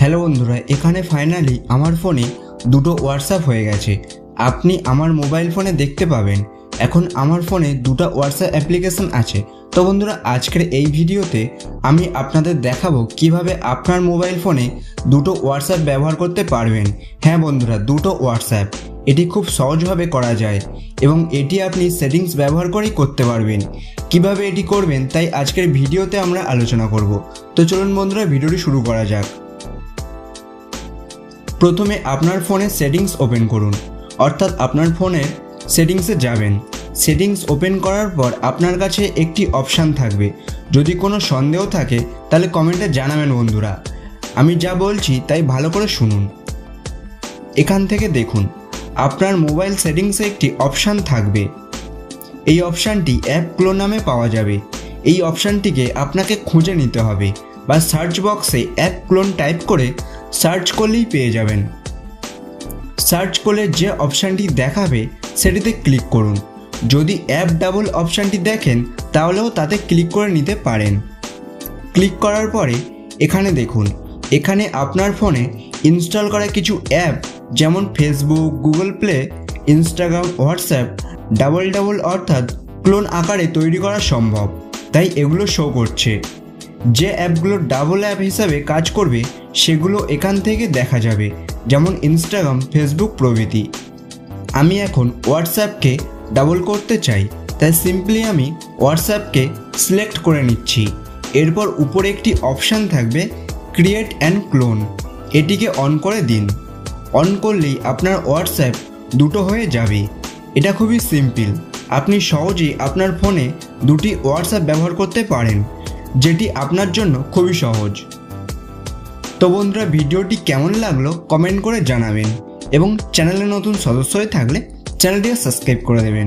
Hello বন্ধুরা, এখানে finally আমার ফোনে দুটো হোয়াটসঅ্যাপ হয়ে গেছে। আপনি আমার মোবাইল ফোনে দেখতে পাবেন এখন আমার ফোনে দুটো হোয়াটসঅ্যাপ অ্যাপ্লিকেশন আছে। তো বন্ধুরা, আজকের এই ভিডিওতে আমি আপনাদের দেখাবো কিভাবে আপনার মোবাইল ফোনে দুটো হোয়াটসঅ্যাপ ব্যবহার করতে পারবেন। হ্যাঁ বন্ধুরা, দুটো হোয়াটসঅ্যাপ, এটি খুব সহজভাবে করা যায় এবং এটি আপনি সেটিংস ব্যবহার করেই করতে পারবেন। কিভাবে এটি করবেন তাই আজকের ভিডিওতে আমরা আলোচনা করব। তো চলুন বন্ধুরা, ভিডিওটি শুরু করা যাক। প্রথমে আপনার ফোনে সেটিংস ওপেন করুন, অর্থাৎ আপনার ফোনের সেটিংসে যাবেন। সেটিংস ওপেন করার পর আপনার কাছে একটি অপশান থাকবে। যদি কোনো সন্দেহ থাকে তাহলে কমেন্টে জানাবেন বন্ধুরা। আমি যা বলছি তাই ভালো করে শুনুন। এখান থেকে দেখুন, আপনার মোবাইল সেটিংসে একটি অপশান থাকবে। এই অপশানটি অ্যাপ ক্লোন নামে পাওয়া যাবে। এই অপশানটিকে আপনাকে খুঁজে নিতে হবে বা সার্চ বক্সে অ্যাপ ক্লোন টাইপ করে সার্চ করলেই পেয়ে যাবেন। সার্চ করলে যে অপশানটি দেখাবে সেটিতে ক্লিক করুন। যদি অ্যাপ ডাবল অপশানটি দেখেন তাহলেও তাতে ক্লিক করে নিতে পারেন। ক্লিক করার পরে এখানে দেখুন, এখানে আপনার ফোনে ইনস্টল করা কিছু অ্যাপ যেমন Facebook, Google play, Instagram, WhatsApp double অর্থাৎ ক্লোন আকারে তৈরি করা সম্ভব, তাই এগুলো শো করছে। যে অ্যাপগুলো ডাবল অ্যাপ হিসাবে কাজ করবে সেগুলো এখান থেকে দেখা যাবে, যেমন ইনস্টাগ্রাম, ফেসবুক প্রভৃতি। আমি এখন হোয়াটসঅ্যাপকে ডাবল করতে চাই, তাই সিম্পলি আমি হোয়াটসঅ্যাপকে সিলেক্ট করে নিচ্ছি। এরপর উপরে একটি অপশান থাকবে ক্রিয়েট অ্যান্ড ক্লোন, এটিকে অন করে দিন। অন করলেই আপনার হোয়াটসঅ্যাপ দুটো হয়ে যাবে। এটা খুবই সিম্পল, আপনি সহজেই আপনার ফোনে দুটি হোয়াটসঅ্যাপ ব্যবহার করতে পারেন, যেটি আপনার জন্য খুবই সহজ। তো বন্ধুরা, ভিডিওটি কেমন লাগলো কমেন্ট করে জানাবেন এবং চ্যানেলে নতুন সদস্য হয়ে থাকলে চ্যানেলটিকে সাবস্ক্রাইব করে দেবেন।